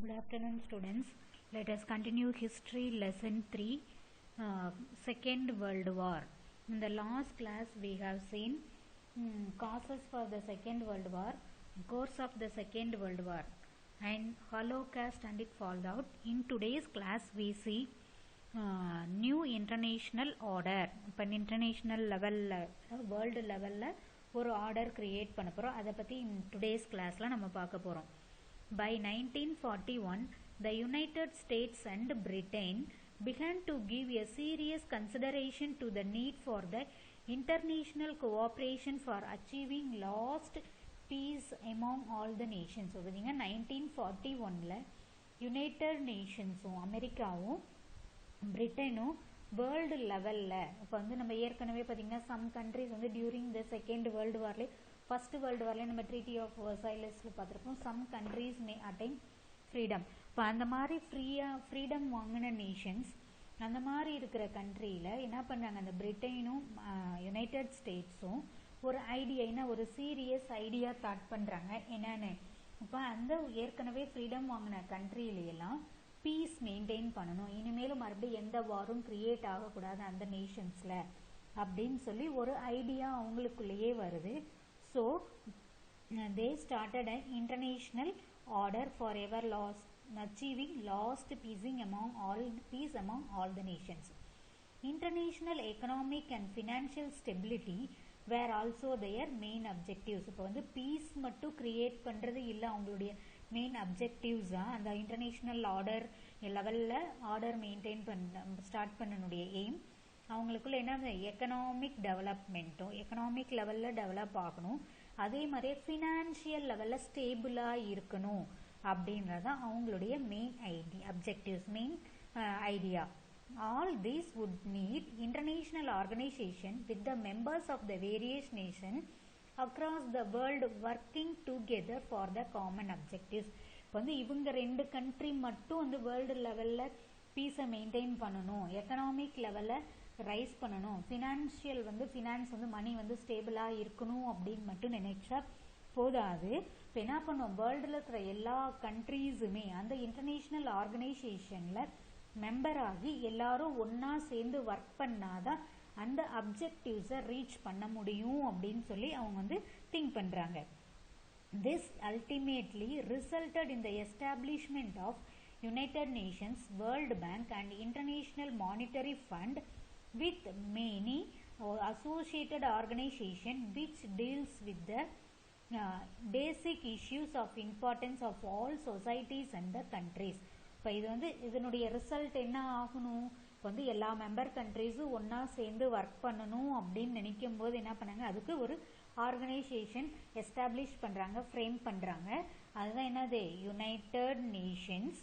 Good afternoon, students. Let us continue history lesson 3, Second World War. In the last class, we have seen causes for the Second World War, course of the Second World War, and Holocaust and its fallout. In today's class, we see new international order. இப்போ international level, world level ஒரு order create பண்ண போகிறோம். அதை பற்றி in today's classல நம்ம பார்க்க போகிறோம். By 1941, the United States and Britain began to give a serious consideration to the need for the international cooperation for achieving lost peace among all the nations. So, 1941 united நேஷன்ஸும் அமெரிக்காவும் பிரிட்டனும் world லெவலில் இப்போ வந்து நம்ம ஏற்கனவே பார்த்திங்கன்னா சம் கண்ட்ரிஸ் வந்து டியூரிங் த செகண்ட் வேர்ல்டு வார்லேயே ஃபஸ்ட்டு வேர்ல்டு வார்லேயே நம்ம ட்ரீட்டி ஆஃப் வர்சைலஸில் பார்த்துருப்போம். Some countries may attain freedom. இப்போ அந்த மாதிரி ஃப்ரீடம் வாங்கின நேஷன்ஸ் அந்த மாதிரி இருக்கிற கண்ட்ரியில் என்ன பண்ணுறாங்க, அந்த பிரிட்டனும் யுனைடெட் ஸ்டேட்ஸும் ஒரு ஐடியா, ஒரு சீரியஸ் ஐடியா தாட் பண்ணுறாங்க. என்னென்னு இப்போ அந்த ஏற்கனவே ஃப்ரீடம் வாங்கின கண்ட்ரியிலையெல்லாம் பீஸ் மெயின்டைன் பண்ணணும், இனிமேலும் மறுபடியும் எந்த வாரும் கிரியேட் ஆகக்கூடாது அந்த நேஷன்ஸில் அப்படின்னு சொல்லி ஒரு ஐடியா அவங்களுக்குள்ளேயே வருது. So, they started an international order for ever lost, achieving lost peace among all the nations. International economic and financial stability were also their main objectives. இப்போ வந்து பீஸ் மட்டும் கிரியேட் பண்ணுறது இல்லை அவங்களுடைய மெயின் அப்ஜெக்டிவ்ஸா. அந்த இன்டர்நேஷ்னல் ஆர்டர் லெவலில் order maintain start பண்ணனுடைய எய்ம் அவங்களுக்குள்ள என்ன, எக்கனாமிக் டெவலப்மெண்ட்டும் எக்கனாமிக் லெவலில் டெவலப் ஆகணும், அதே மாதிரியே ஃபினான்ஷியல் லெவலில் ஸ்டேபிளாக இருக்கணும் அப்படின்றது அவங்களுடைய main objectives, main idea. All these would need international organization with the members of the various nations across the world working together for the common objectives. இப்போ வந்து இவங்க ரெண்டு கண்ட்ரி மட்டும் வந்து வேர்ல்டு லெவலில் பீஸை மெயின்டைன் பண்ணணும், எக்கனாமிக் லெவலில் ரைஸ் பண்ணணும், ஃபினான்ஸ் வந்து மணி வந்து ஸ்டேபிளாக இருக்கணும் அப்படின்னு மட்டும் நினைச்சா போதாது. இப்போ என்ன பண்ணுவோம், வேர்ல்டில் இருக்கிற எல்லா கண்ட்ரீஸுமே அந்த இன்டர்நேஷ்னல் ஆர்கனைசேஷனில் மெம்பர் ஆகி எல்லாரும் ஒன்றா சேர்ந்து ஒர்க் பண்ணாதான் அந்த அப்ஜெக்டிவ்ஸை ரீச் பண்ண முடியும் அப்படின்னு சொல்லி அவங்க வந்து திங்க் பண்ணுறாங்க. This ultimately resulted in the establishment of United Nations, World Bank and International Monetary Fund with many associated organizations which deals with the basic issues of importance of all societies and the countries. இப்போ இது வந்து இதனுடைய result என்ன ஆகணும், இப்போ வந்து எல்லா member கண்ட்ரீஸும் ஒன்றா சேர்ந்து ஒர்க் பண்ணணும் அப்படின்னு நினைக்கும் போது என்ன பண்ணாங்க, அதுக்கு ஒரு ஆர்கனைசேஷன் எஸ்டாப்ளிஷ் பண்ணுறாங்க, ஃப்ரேம் பண்ணுறாங்க. அதுதான் என்னது, United Nations,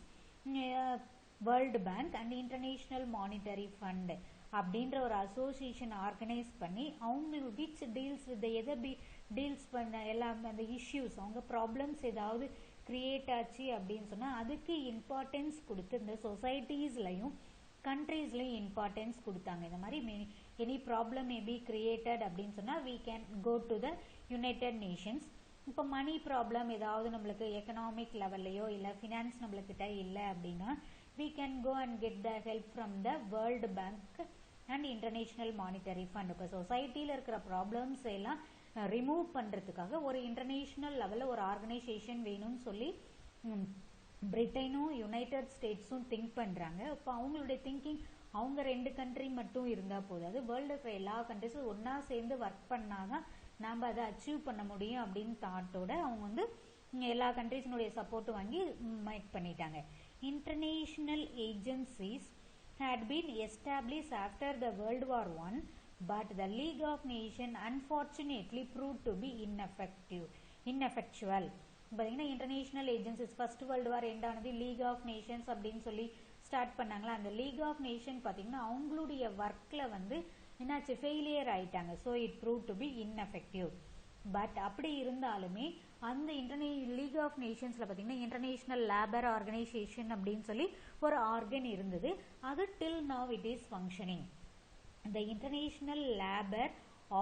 world bank and international monetary fund அப்படின்ற ஒரு அசோசியேஷன் ஆர்கனைஸ் பண்ணி அவங்க விச் டீல்ஸ் வித் எதை டீல்ஸ் பண்ண எல்லாம் அந்த இஷ்யூஸ், அவங்க ப்ராப்ளம்ஸ் ஏதாவது கிரியேட் ஆச்சு அப்படின்னு சொன்னால் அதுக்கு இம்பார்ட்டன்ஸ் கொடுத்து இந்த சொசைட்டிஸ்லையும் கண்ட்ரீஸ்லையும் இம்பார்ட்டன்ஸ் கொடுத்தாங்க. இந்த மாதிரி any problem may be created அப்படின்னு சொன்னால் we can go to the United Nations. இப்போ மணி ப்ராப்ளம் ஏதாவது நம்மளுக்கு எக்கனாமிக் லெவல்லையோ இல்லை ஃபினான்ஸ் நம்மளுக்கிட்ட இல்லை அப்படின்னா we can go and get the help from the World Bank and International Monetary Fund. இப்போ சொசைட்டியில் இருக்கிற ப்ராப்ளம்ஸ் எல்லாம் ரிமூவ் பண்ணுறதுக்காக ஒரு இன்டர்நேஷ்னல் லெவலில் ஒரு ஆர்கனைசேஷன் வேணும்னு சொல்லி பிரிட்டனும் யுனைடெட் ஸ்டேட்ஸும் திங்க் பண்ணுறாங்க. இப்போ அவங்களுடைய திங்கிங் அவங்க ரெண்டு கண்ட்ரி மட்டும் இருந்தால் போதாது, வேர்ல்டு இருக்கிற எல்லா கண்ட்ரிஸும் ஒன்றா சேர்ந்து ஒர்க் பண்ணாதான் நாம் அதை அச்சீவ் பண்ண முடியும் அப்படின்னு தாட்டோட அவங்க வந்து எல்லா கண்ட்ரிஸினுடைய சப்போர்ட் வாங்கி மேக் பண்ணிட்டாங்க. International agencies had been established after the World War I, but the League of Nations unfortunately proved to be ineffectual. பார்த்தீங்கன்னா international agencies first world war end ஆனது லீக் ஆஃப் நேஷன்ஸ் அப்படின்னு சொல்லி start பண்ணாங்களா, அந்த league of nation பார்த்தீங்கன்னா அவங்களுடைய ஒர்க்கில் வந்து என்னாச்சு, ஃபெயிலியர் ஆயிட்டாங்க. So it prove to be ineffective. But அப்படி இருந்தாலுமே அந்த லீக் ஆஃப் நேஷன்ஸில் பார்த்தீங்கன்னா இன்டர்நேஷ்னல் லேபர் ஆர்கனைசேஷன் அப்படின்னு சொல்லி ஒரு ஆர்கன் இருந்தது. அது till now it is functioning. The International Labour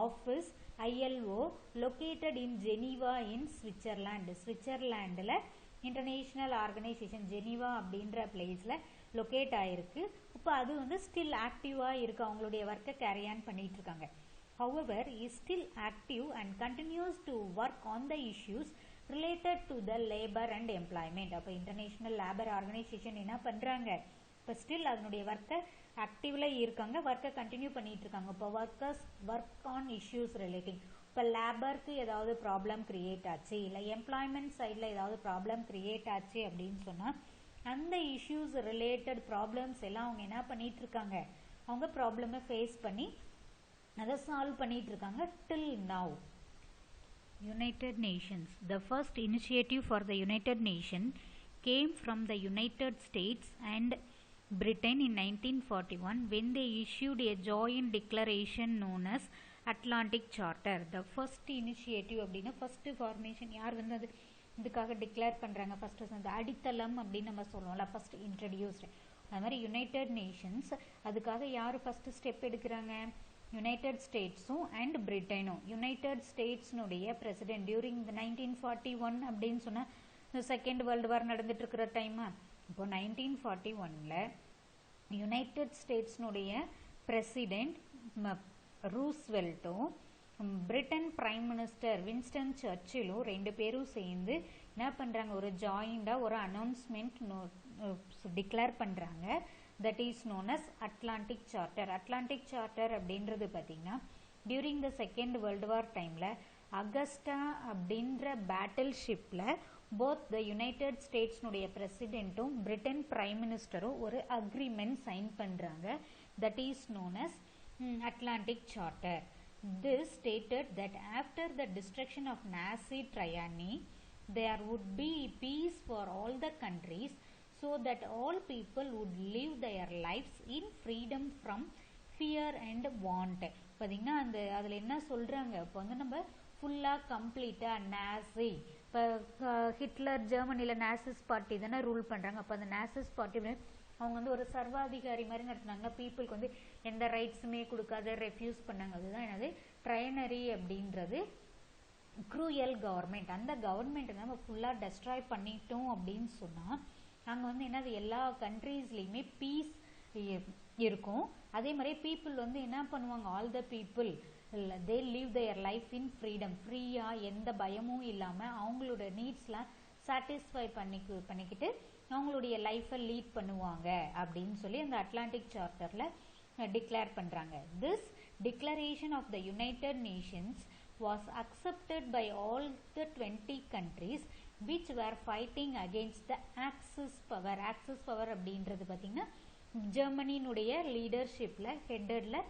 Office ILO located in Geneva in Switzerland. ஸ்விட்சர்லாண்டில் இன்டர்நேஷ்னல் ஆர்கனைசேஷன் ஜெனீவா அப்படின்ற பிளேஸில் லொக்கேட் ஆகிருக்கு. இப்போ அது வந்து ஸ்டில் ஆக்டிவாக இருக்குது, அவங்களுடைய ஒர்க்கை கேரி ஆன் பண்ணிகிட்டு இருக்காங்க. however is still active and continues to work on the issues related to the labor and employment. அப்போ இன்டர்நேஷ்னல் லேபர் ஆர்கனைசேஷன் என்ன பண்ணுறாங்க, இப்போ ஸ்டில் அதனுடைய ஒர்க்கை ஆக்டிவ்ல இருக்காங்க, ஒர்க்கை கண்டினியூ பண்ணிட்டு இருக்காங்க. இப்போ ஒர்க் ஆன் இஷ்யூஸ் ரிலேட்டிங், இப்போ லேபருக்கு ஏதாவது ப்ராப்ளம் கிரியேட் ஆச்சு, இல்லை எம்ப்ளாய்மெண்ட் சைடில் ஏதாவது ப்ராப்ளம் கிரியேட் ஆச்சு அப்படின்னு சொன்னால் அந்த இஷ்யூஸ் ரிலேட்டட் ப்ராப்ளம்ஸ் எல்லாம் அவங்க என்ன பண்ணிட்டு இருக்காங்க, அவங்க ப்ராப்ளமை ஃபேஸ் பண்ணி அதை சால்வ் பண்ணிட்டு இருக்காங்க till now. United Nations. The first initiative for the United Nations came from the United States and Britain in 1941 when they issued a joint declaration known as Atlantic Charter. The first initiative அப்படின்னா first formation யார் வந்து அது இதுக்காக declare பண்ணுறாங்க, first அந்த அடித்தளம் அப்படின்னு நம்ம சொல்லுவோம்ல, ஃபஸ்ட் இன்ட்ரடியூஸ்டு. அது மாதிரி யுனைடெட் நேஷன்ஸ் அதுக்காக யார் ஃபஸ்ட்டு ஸ்டெப் எடுக்கிறாங்க, யுனைடெட் ஸ்டேட்ஸும் அண்ட் பிரிட்டனும். யுனைடெட் ஸ்டேட்ஸ்னுடைய பிரசிடென்ட் டியூரிங் இந்த 1941 அப்படின்னு சொன்னால் இந்த செகண்ட் வேர்ல்டு வார் நடந்துட்டு இருக்கிற டைமா. இப்போ 1941 யுனைடெட் ஸ்டேட்ஸ்னுடைய பிரசிடென்ட் ரூஸ்வெல்ட்டும் பிரிட்டன் பிரைம் மினிஸ்டர் வின்ஸ்டன் சர்ச்சிலும் ரெண்டு பேரும் சேர்ந்து என்ன பண்ணுறாங்க, ஒரு ஜாயிண்டாக ஒரு அனௌன்ஸ்மெண்ட் டிக்ளேர் பண்ணுறாங்க. That is known as Atlantic charter. Atlantic charter அப்படின்றது பார்த்திங்கன்னா during the second world war டைமில் அகஸ்டா அப்படின்ற பேட்டில் ஷிப்பில் போத் த யுனைடெட் ஸ்டேட்ஸ்னுடைய பிரசிடென்ட்டும் பிரிட்டன் பிரைம் மினிஸ்டரும் ஒரு அக்ரிமெண்ட் சைன் பண்ணுறாங்க. That is known as Atlantic charter. This stated that after the destruction of Nazi tyranny, there would be peace for all the countries, so that all people would live their lives in freedom from fear and want. பார்த்தீங்கன்னா அந்த அதில் என்ன சொல்கிறாங்க, இப்போ வந்து நம்ம ஃபுல்லாக கம்ப்ளீட்டாக நாசி, இப்போ ஹிட்லர் ஜெர்மனியில் நாசிஸ் பார்ட்டி தானே ரூல் பண்ணுறாங்க. அப்போ அந்த நாசிஸ் பார்ட்டி அவங்க வந்து ஒரு சர்வாதிகாரி மாதிரி நடத்துனாங்க, பீப்புளுக்கு வந்து எந்த ரைட்ஸுமே கொடுக்காத ரெஃப்யூஸ் பண்ணாங்க. அதுதான் என்னது ட்ரைனரி அப்படின்றது க்ரூயல் கவர்மெண்ட். அந்த கவர்மெண்ட்டை நம்ம ஃபுல்லாக டெஸ்ட்ராய் பண்ணிட்டோம் அப்படின்னு சொன்னால் அங்கே வந்து என்னது எல்லா கண்ட்ரீஸ்லேயுமே பீஸ் இருக்கும். அதே மாதிரி பீப்புள் வந்து என்ன பண்ணுவாங்க, all the people they live their life in freedom, ஃப்ரீயாக எந்த பயமும் இல்லாமல் அவங்களோட நீட்ஸ்லாம் சாட்டிஸ்ஃபை பண்ணிக்கிட்டு அவங்களுடைய லைஃப்பை லீட் பண்ணுவாங்க அப்படின்னு சொல்லி அந்த அட்லாண்டிக் சார்ட்டரில் டிக்ளேர் பண்ணுறாங்க. This declaration of the United Nations was accepted by all the 20 countries which were fighting against the Axis power. Axis power அப்படின்றது பார்த்திங்கன்னா ஜெர்மனியினுடைய லீடர்ஷிப்பில் ஹெட்டடில்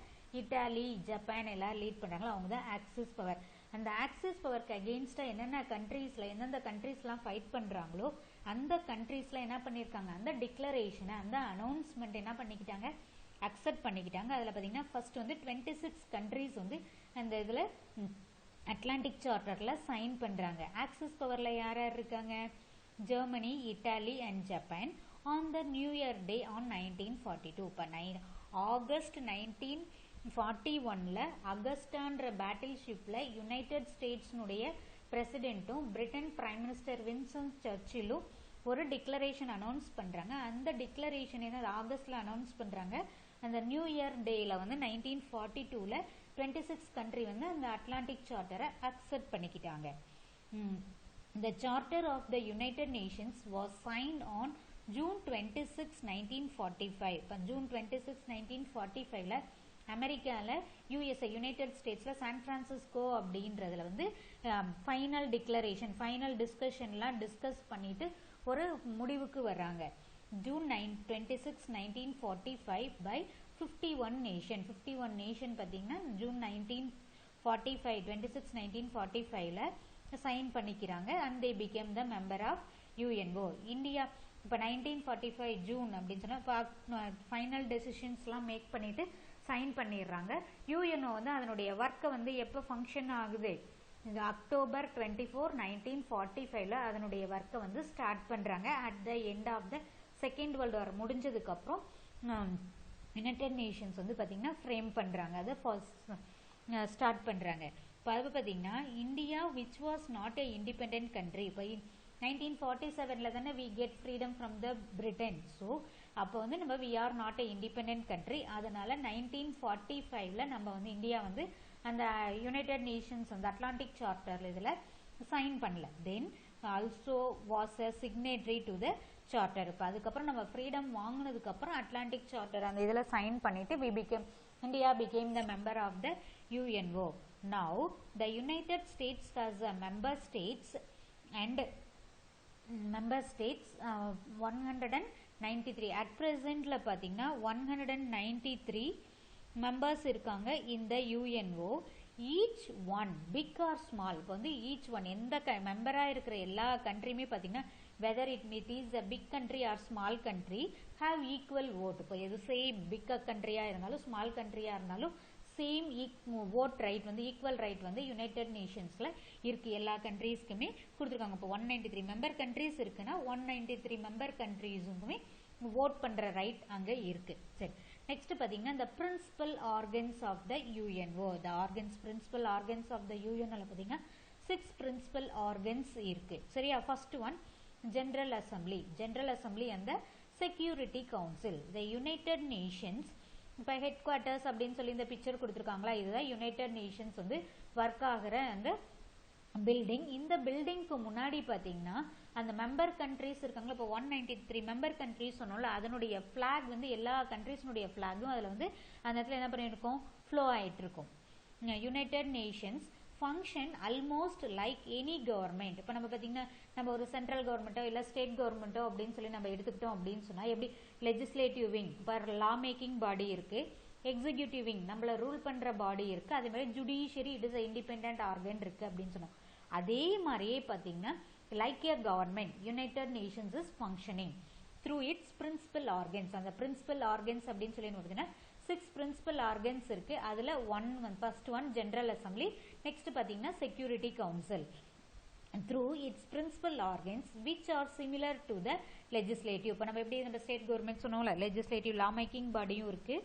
இட்டாலி ஜப்பான் எல்லாம் லீட் பண்ணுறாங்களோ அவங்க தான் ஆக்சிஸ் பவர். அந்த ஆக்சிஸ் பவருக்கு அகெயின்ஸ்டாக என்னென்ன கண்ட்ரீஸில் எந்தெந்த கண்ட்ரீஸ்லாம் ஃபைட் பண்ணுறாங்களோ அந்த கண்ட்ரீஸில் என்ன பண்ணியிருக்காங்க, அந்த டிக்ளரேஷனை அந்த அனௌன்ஸ்மெண்ட் என்ன பண்ணிக்கிட்டாங்க, அக்செப்ட் பண்ணிக்கிட்டாங்க. அதில் பார்த்திங்கன்னா ஃபர்ஸ்ட் வந்து 26 countries வந்து அந்த இதில் அட்லாண்டிக் சார்ட்டரில் சைன் பண்ணுறாங்க. ஆக்சிஸ் பவரில் யார் யார் இருக்காங்க, Germany, Italy and Japan. On the new year day on 1942, இப்போ ஆகஸ்ட் 1941 அகஸ்டான்ற பேட்டில் ஷிப்பில் யுனைடெட் ஸ்டேட்ஸ்னுடைய பிரசிடென்ட்டும் பிரிட்டன் பிரைம் மினிஸ்டர் வின்ஸ்டன் சர்ச்சிலும் ஒரு டிக்ளரேஷன் அனௌன்ஸ் பண்ணுறாங்க. அந்த டிக்ளரேஷன் என்ன ஆகஸ்டில் அனௌன்ஸ் பண்ணுறாங்க. அந்த நியூ இயர் டேயில் வந்து 1942 26 country வந்து அந்த அட்லாண்டிக் சார்ட்டரை அக்செப்ட் பண்ணிக்கிட்டாங்க. The Charter of the United Nations was signed on June 26, 1945. இப்போ ஜூன் 26, 1945 அமெரிக்காவில் யூஎஸ்ஏ யுனைடெட் ஸ்டேட்ஸில் சான் ஃப்ரான்சிஸ்கோ அப்படின்றதுல வந்து ஃபைனல் டிக்ளரேஷன் ஃபைனல் டிஸ்கஷன்லாம் டிஸ்கஸ் பண்ணிட்டு ஒரு முடிவுக்கு வர்றாங்க. June 26, 1945 by 51 nation. 51 நேஷன் பார்த்தீங்கன்னா ஜூன் 1945 26, 1945 சைன் பண்ணிக்கிறாங்க. And they became the member of UNO. India இப்போ 1945 ஜூன் அப்படின்னு சொன்னால் ஃபைனல் டெசிஷன்ஸ்லாம் மேக் பண்ணிவிட்டு சைன் பண்ணிடுறாங்க. யூஎன்ஓ வந்து அதனுடைய ஒர்க்கை வந்து எப்போ ஃபங்க்ஷன் ஆகுது, இந்த அக்டோபர் 24, 1945 அதனுடைய ஒர்க்கை வந்து ஸ்டார்ட் பண்ணுறாங்க. At the end of the second world war முடிஞ்சதுக்கப்புறம் யுனைடெட் நேஷன்ஸ் வந்து பார்த்திங்கன்னா ஃப்ரேம் பண்ணுறாங்க, அதை ஸ்டார்ட் பண்ணுறாங்க. இப்போ அது பார்த்திங்கன்னா India which was not a independent country. இப்போ 1947 தானே we get freedom from the Britain. So அப்போ வந்து நம்ம we are not a independent country. அதனால 1945 நம்ம வந்து இந்தியா வந்து அந்த யுனைடெட் நேஷன்ஸ் அந்த அட்லாண்டிக் சார்ட்டர் இதில் சைன் பண்ணல. Then also was a signatory to the charter. இப்போ அதுக்கப்புறம் நம்ம ஃப்ரீடம் வாங்கினதுக்கப்புறம் அட்லாண்டிக் சார்ட்டர் அந்த இதில் சைன் பண்ணிவிட்டு India became the member of the UNO. Now the United States has a member states and 193. at present ல பார்த்தீங்கன்னா 193 members இருக்காங்க இந்த UNO. each one big or small, இப்போ வந்து each one எந்த மெம்பராக இருக்கிற எல்லா கண்ட்ரியுமே பார்த்தீங்கன்னா whether it is a big country or small country have equal vote. இப்போ எது சேம் பிக் கண்ட்ரியாக இருந்தாலும் ஸ்மால் கண்ட்ரியாக இருந்தாலும் சேம் vote ரைட் வந்து ஈக்குவல் ரைட் வந்து யுனைடெட் நேஷன்ஸில் இருக்குது. எல்லா கண்ட்ரீஸ்க்குமே கொடுத்துருக்காங்க. இப்போ 193 மெம்பர் கண்ட்ரீஸ் இருக்குன்னா 193 மெம்பர் கண்ட்ரீஸுக்குமே vote பண்ணுற ரைட் அங்கே இருக்குது. சரி, நெக்ஸ்ட் பார்த்தீங்கன்னா the principal organs of the UNO. the organs principal organs of the UNO பார்த்தீங்கன்னா 6 principal organs இருக்குது. சரியா, first one general assembly. General assembly அந்த security council. the united nations இப்போ ஹெட் குவார்ட்டர்ஸ் அப்படின்னு சொல்லி இந்த பிக்சர் கொடுத்துருக்காங்களா, இதுதான் யுனைடெட் நேஷன்ஸ் வந்து ஒர்க் ஆகிற அந்த பில்டிங். இந்த பில்டிங்க்கு முன்னாடி பார்த்தீங்கன்னா அந்த மெம்பர் கண்ட்ரிஸ் இருக்காங்களா, இப்போ 193 மெம்பர் கண்ட்ரிஸ் சொன்னோம்ல, அதனுடைய ஃப்ளாக் வந்து எல்லா கண்ட்ரிஸ்னுடைய ஃப்ளாகும் அதில் வந்து அந்த இடத்துல என்ன பண்ணியிருக்கோம், ஃப்ளோ ஆகிட்டு இருக்கும். United Nations function almost like any government. இப்போ நம்ம பார்த்தீங்கன்னா நம்ம ஒரு சென்ட்ரல் கவர்மெண்ட்டோ இல்லை ஸ்டேட் கவர்மெண்ட்டோ அப்படின்னு சொல்லி நம்ம எடுத்துக்கிட்டோம் அப்படின்னு சொன்னால் எப்படி லெஜிஸ்லேட்டிவ் விங் பர் லா மேக்கிங் பாடி இருக்குது, எக்ஸிக்யூட்டிவ் விங் நம்மளை ரூல் பண்ணுற பாடி இருக்குது, அதே மாதிரி judiciary it is a independent organ இருக்குது அப்படின்னு சொன்னோம். அதே மாதிரியே பார்த்தீங்கன்னா like a government united nations is functioning through its principal organs. அந்த பிரின்சிபல் ஆர்கன்ஸ் அப்படின்னு சொல்லி பார்த்தீங்கன்னா 6 பிரின்சிபல் ஆர்கன்ஸ் இருக்கு. அதில் first one general assembly, next பார்த்தீங்கன்னா security council. through its principal organs which are similar to the legislative. இப்போ நம்ம எப்படி நம்ம ஸ்டேட் கவர்மெண்ட் சொன்னோம்ல, லெஜிஸ்லேட்டிவ் லா மேக்கிங் பாடியும் இருக்கு,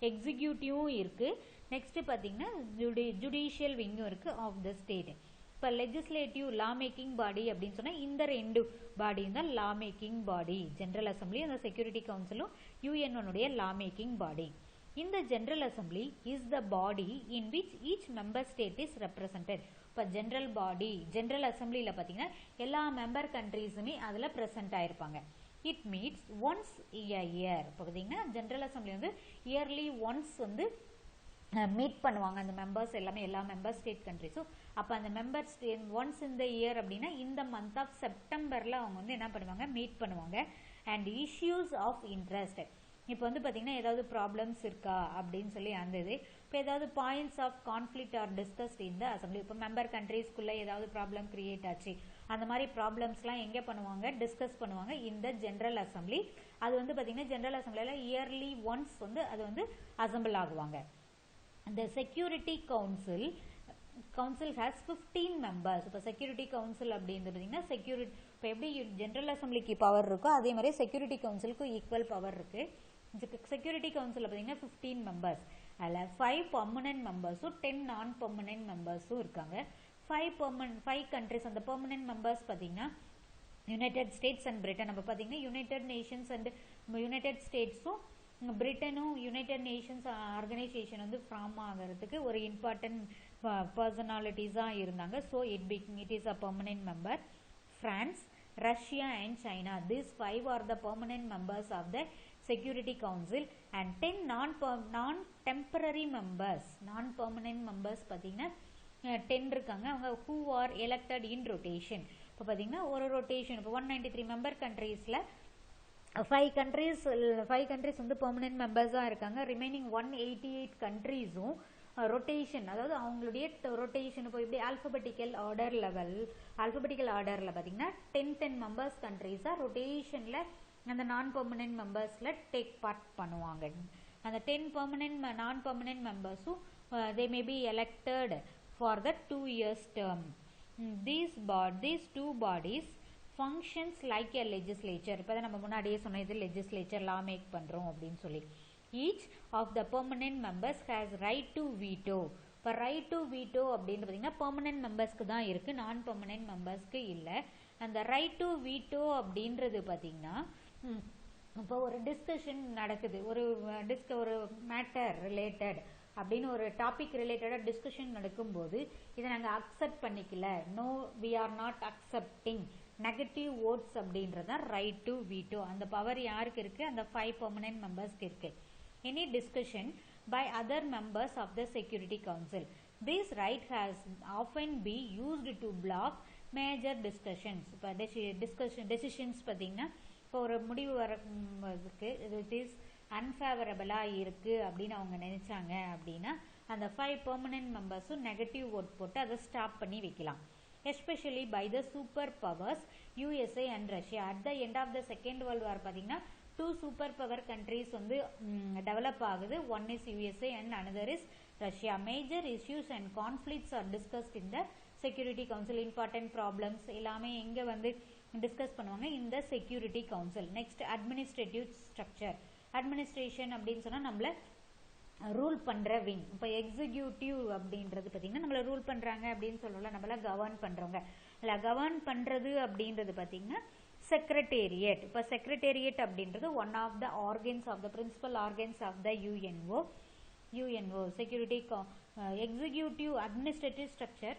எக்ஸிக்யூட்டிவும் இருக்கு, நெக்ஸ்ட் பார்த்தீங்கன்னா ஜுடிஷியல் விங்கும் இருக்கு ஆஃப் த ஸ்டேட். இப்போ லெஜிஸ்லேட்டிவ் லா மேக்கிங் பாடி அப்படின்னு சொன்னால் இந்த ரெண்டு பாடியும் தான் law making body. General assembly அந்த செக்யூரிட்டி கவுன்சிலும் யூஎன்னுடைய law making body. In the General Assembly is the body in which each member state is represented. இப்போ ஜென்ரல் பாடி ஜென்ரல் அசம்பிளியில் பார்த்தீங்கன்னா எல்லா மெம்பர் கண்ட்ரீஸுமே அதில் ப்ரெசென்ட் ஆகிருப்பாங்க. It meets once year. இப்போ பார்த்தீங்கன்னா ஜென்ரல் அசம்பிளி வந்து இயர்லி ஒன்ஸ் வந்து மீட் பண்ணுவாங்க அந்த மெம்பர்ஸ் எல்லாமே, எல்லா மெம்பர் ஸ்டேட் கண்ட்ரிஸும். அப்போ அந்த மெம்பர் ஸ்டேட் ஒன்ஸ் இந்த இயர் அப்படின்னா இந்த மந்த் ஆஃப் செப்டம்பரில் அவங்க வந்து என்ன பண்ணுவாங்க, மீட் பண்ணுவாங்க. அண்ட் இஷ்யூஸ் ஆஃப் இன்ட்ரெஸ்ட், இப்போ வந்து பார்த்தீங்கன்னா ஏதாவது ப்ராப்ளம்ஸ் இருக்கா அப்படின்னு சொல்லி அந்த இது. இப்போ ஏதாவது points of conflict are discussed இந்த அசம்பிளி. இப்போ மெம்பர் கண்ட்ரீஸ்குள்ளே ஏதாவது ப்ராப்ளம் கிரியேட் ஆச்சு, அந்த மாதிரி ப்ராப்ளம்ஸ்லாம் எங்கே பண்ணுவாங்க, டிஸ்கஸ் பண்ணுவாங்க இந்த ஜென்ரல் அசம்பிளி. அது வந்து பார்த்தீங்கன்னா ஜென்ரல் அசம்பிளியில் இயர்லி ஒன்ஸ் வந்து அது வந்து அசம்பிள் ஆகுவாங்க. இந்த செக்யூரிட்டி கவுன்சில் ஹேஸ் 15 மெம்பர்ஸ். இப்போ செக்யூரிட்டி கவுன்சில் அப்படின்னு பார்த்தீங்கன்னா செக்யூரிட்டி இப்போ எப்படி ஜென்ரல் அசம்பிளிக்கு பவர் இருக்கோ அதே மாதிரி செக்யூரிட்டி கவுன்சிலுக்கும் ஈக்குவல் பவர் இருக்குது. செக்யூரிட்டி கவுன்சிலில் பார்த்தீங்கன்னா 15 மெம்பர்ஸ். அதில் 5 பர்மனன்ட் மெம்பர்ஸும் 10 நான் பர்மனன்ட் மெம்பர்ஸும் இருக்காங்க. 5 கண்ட்ரிஸ் அந்த பர்மனன்ட் மெம்பர்ஸ் பார்த்தீங்கன்னா யுனைடெட் ஸ்டேட்ஸ் அண்ட் பிரிட்டன். நம்ம பார்த்தீங்கன்னா யுனைடெட் நேஷன்ஸ் அண்ட் யுனைடெட் ஸ்டேட்ஸும் பிரிட்டனும் யுனைடெட் நேஷன்ஸ் ஆர்கனைசேஷன் வந்து ஃபார்ம் ஆகிறதுக்கு ஒரு இம்பார்ட்டன்ட் பர்சனாலிட்டிஸாக இருந்தாங்க. So it is a permanent member. France, Russia and China, these 5 are the permanent members of the Security Council and 10 non-temporary members, non-permanent members பார்த்தீங்கன்னா 10 இருக்காங்க. அவங்க who are elected in rotation. இப்போ பார்த்தீங்கன்னா ஒரு ரொட்டேஷன் இப்போ 193 member கண்ட்ரீஸில் 5 countries வந்து permanent மெம்பர்ஸாக இருக்காங்க. ரிமைனிங் 188 கண்ட்ரீஸும் ரொட்டேஷன், அதாவது அவங்களுடைய ரொட்டேஷன் இப்போ இப்படி ஆல்ஃபபெட்டிக்கல் ஆர்டரில் பார்த்தீங்கன்னா 10 மெம்பர்ஸ் கண்ட்ரீஸாக ரொட்டேஷனில் அந்த நான் பெர்மனன்ட் மெம்பர்ஸில் டேக் பார்ட் பண்ணுவாங்க. அந்த 10 நான் permanent மெம்பர்ஸும் they may be elected for the 2 years term. These two bodies functions like a legislature. இப்போ தான் நம்ம முன்னாடியே சொன்ன இது லெஜிஸ்லேச்சர் லா மேக் பண்ணுறோம் அப்படின்னு சொல்லி. Each of the permanent members has right to veto. இப்போ ரைட் டு வீட்டோ அப்படின்னு பார்த்தீங்கன்னா பெர்மனன்ட் மெம்பர்ஸ்க்கு தான் இருக்குது, நான் பெர்மனன்ட் மெம்பர்ஸ்க்கு இல்லை. அந்த ரைட் டு வீட்டோ அப்படின்றது பார்த்தீங்கன்னா இப்போ ஒரு டிஸ்கஷன் நடக்குது, ஒரு மேட்டர் ரிலேட்டட் அப்படின்னு ஒரு டாபிக் ரிலேட்டடாக டிஸ்கஷன் நடக்கும்போது இதை நாங்கள் அக்செப்ட் பண்ணிக்கல, no we are not accepting negative votes அப்படின்றது தான் ரைட் டு வீட்டோ. அந்த பவர் யாருக்கு இருக்குது? அந்த 5 பெர்மனன்ட் மெம்பர்ஸ்க்கு இருக்குது. Any discussion by other members of the Security Council. This right has often been used to block major discussions. இப்போ decisions பார்த்தீங்கன்னா இப்போ ஒரு முடிவு வரதுக்கு it is unfavorable-ஆக இருக்குது அப்படின்னு அவங்க நினைச்சாங்க அப்படின்னா அந்த 5 பெர்மனன்ட் மெம்பர்ஸும் நெகட்டிவ் ஓட் போட்டு அதை ஸ்டாப் பண்ணி வைக்கலாம். Especially by the super powers USA and Russia. At the end of the Second World War பார்த்தீங்கன்னா 2 super power countries வந்து develop ஆகுது. One is USA and another is Russia. Major issues and conflicts are discussed in the Security Council. Important problems எல்லாமே எங்க வந்து discuss பண்ணுவாங்க? இந்த Security Council. Next, administrative structure. Administration அப்படின்னு சொன்னா நம்மள ரூல் பண்ற விங். இப்போ எக்ஸிக்யூட்டிவ் அப்படின்றது பார்த்தீங்கன்னா நம்மள ரூல் பண்றாங்க அப்படின்னு சொல்லல, நம்மள கவர்ன் பண்றவங்க. இல்லை கவர்ன் பண்றது அப்படின்றது பார்த்தீங்கன்னா செக்ரட்டேரியட். இப்போ செக்ரட்டேரியட் அப்படின்றது one of the organs of the principal organs of the UNO security executive administrative structure.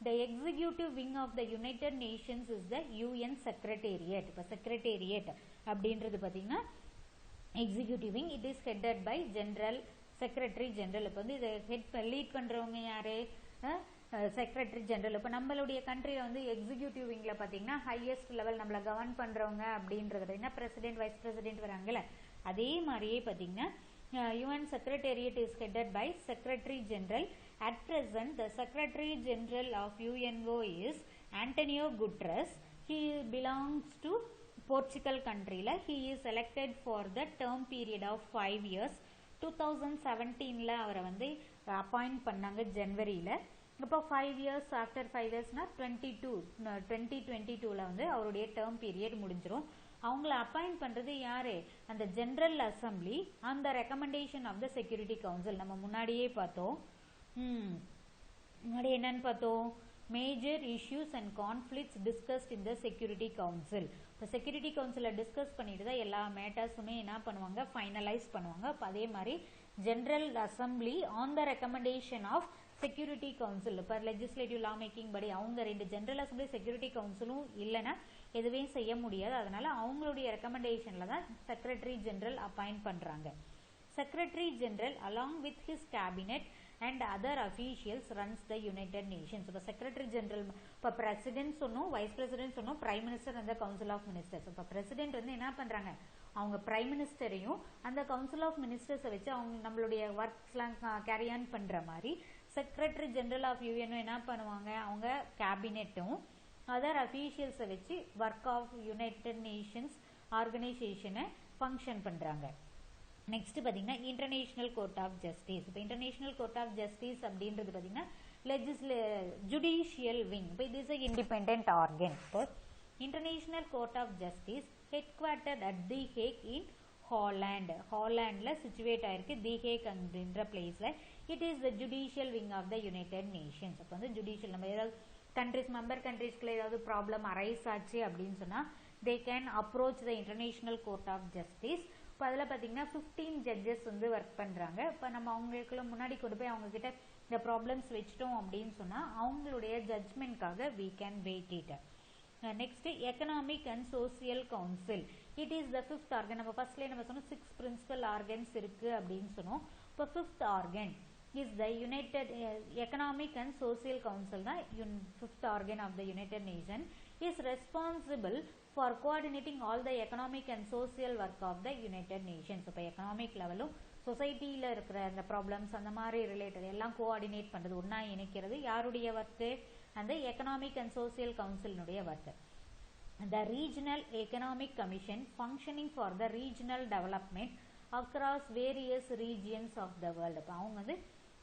The executive wing of the United Nations is the UN Secretariat. இப்போ செக்ரட்டேரியட் அப்படின்றது பார்த்தீங்கன்னா executive wing. It is headed by secretary general. இப்போ வந்து இதை lead பண்ணுறவங்க யாரு? Secretary general. இப்போ நம்மளுடைய கண்ட்ரியில் வந்து எக்ஸிக்யூட்டிவ் விங்கில் பார்த்தீங்கன்னா ஹையஸ்ட் லெவல் நம்மளை கவர்ன் பண்ணுறவங்க அப்படின்றது பார்த்தீங்கன்னா பிரசிடென்ட், வைஸ் பிரசிடென்ட் வராங்கல்ல, அதே மாதிரியே பார்த்தீங்கன்னா UN Secretariat is headed by Secretary General. At present, the Secretary General of UNO is Antonio Guterres. He belongs to Portugal country. He is elected for the term period of 5 years. 2017 அவரை வந்து appoint பண்ணாங்க ஜனவரியில். இப்போ 5 years after 5 yearsனா 2022 வந்து அவருடைய term period முடிஞ்சிடும். அவங்கள appoint பண்ணுறது யாரு? அந்த ஜெனரல் அசம்பிளி அந்த recommendation of the security council. நம்ம முன்னாடியே பார்த்தோம். முன்னாடி என்னன்னு பார்த்தோம்? Major issues and conflicts discussed in the security council. இப்போ செக்யூரிட்டி கவுன்சிலை டிஸ்கஸ் பண்ணிட்டு தான் எல்லா மேட்டர்ஸுமே என்ன பண்ணுவாங்க? ஃபைனலைஸ் பண்ணுவாங்க. இப்போ அதே மாதிரி general assembly on the recommendation of security council. இப்போ லெஜிஸ்லேட்டிவ் லா மேக்கிங் படி அவங்க ரெண்டு ஜெனரல் அசம்பிளி செக்யூரிட்டி கவுன்சிலும் இல்லைன்னா எதுவே செய்ய முடியாது. அதனால அவங்களுடைய ரெக்கமெண்டேஷனில் தான் செக்ரட்டரி ஜெனரல் அப்பாயிண்ட் பண்ணுறாங்க. Secretary general along with his cabinet and other officials runs the United Nations. இப்போ செக்ரட்டரி ஜெனரல் இப்போ பிரசிடென்ட் சொன்னோம், வைஸ் பிரசிடென்ட் சொன்னோம், பிரைம் மினிஸ்டர் அந்த கவுன்சில் ஆஃப் மினிஸ்டர்ஸ். இப்போ பிரசிடென்ட் வந்து என்ன பண்ணுறாங்க? அவங்க பிரைம் மினிஸ்டரையும் அந்த கவுன்சில் ஆஃப் மினிஸ்டர்ஸை வச்சு அவங்க நம்மளுடைய ஒர்க்ஸ்லாம் கேரி ஆன் பண்ணுற மாதிரி செக்ரட்டரி ஜெனரல் ஆஃப் யூஎன்ஓ என்ன பண்ணுவாங்க? அவங்க கேபினெட்டும் அதர் அஃபீஷியல்ஸை வச்சு ஒர்க் ஆஃப் யுனைடெட் நேஷன்ஸ் ஆர்கனைசேஷனை ஃபங்க்ஷன் பண்ணுறாங்க. நெக்ஸ்ட் பார்த்தீங்கன்னா இன்டர்நேஷனல் கோர்ட் ஆஃப் ஜஸ்டிஸ். இப்போ இன்டர்நேஷனல் கோர்ட் ஆஃப் ஜஸ்டிஸ் அப்படின்றது பார்த்தீங்கன்னா ஜுடிஷியல் விங். இப்போ இது இஸ் இண்டிபெண்ட் ஆர்கன். இப்போ international court of justice head quartered at the Hague in ஹாலாண்டில் சிச்சுவேட் ஆயிருக்கு. தி ஹேக் அப்படின்ற பிளேஸில். It is the judicial wing of the United nations. அப்போ வந்து ஜுடிஷியல் நம்ம ஏதாவது கண்ட்ரிஸ் மெம்பர் கண்ட்ரிஸ்க்குள்ள ஏதாவது ப்ராப்ளம் அரைஸ் ஆச்சு அப்படின்னு சொன்னால் they can approach the international court of justice. இப்போ அதில் பார்த்தீங்கன்னா 15 ஜட்ஜஸ் வந்து ஒர்க் பண்ணுறாங்க. இப்போ நம்ம அவங்களுக்குள்ள முன்னாடி கொண்டு போய் அவங்கக்கிட்ட இந்த ப்ராப்ளம்ஸ் வச்சிட்டோம் அப்படின்னு சொன்னால் அவங்களுடைய ஜட்ஜ்மெண்ட்காக we can wait it. Next economic and social council. It is the 5th organ. நம்ம ஃபர்ஸ்ட்லேயே நம்ம சொன்னோம் 6 பிரின்சிபல் ஆர்கன்ஸ் இருக்குது அப்படின்னு சொன்னோம். இப்போ 5th organ is the United Economic and Social Council. The 5th organ of the United Nations is responsible for coordinating all the economic and social work of the United Nations. இப்போ economic லெவலும் சொசைட்டியில் இருக்கிற அந்த problems அந்த மாதிரி related எல்லாம் coordinate பண்ணுறது, ஒன்றா இணைக்கிறது யாருடைய ஒர்க்கு? அந்த எக்கனாமிக் அண்ட் சோசியல் கவுன்சிலினுடைய work. The Regional Economic Commission functioning for the regional development across various regions of the world. இப்போ அவங்க வந்து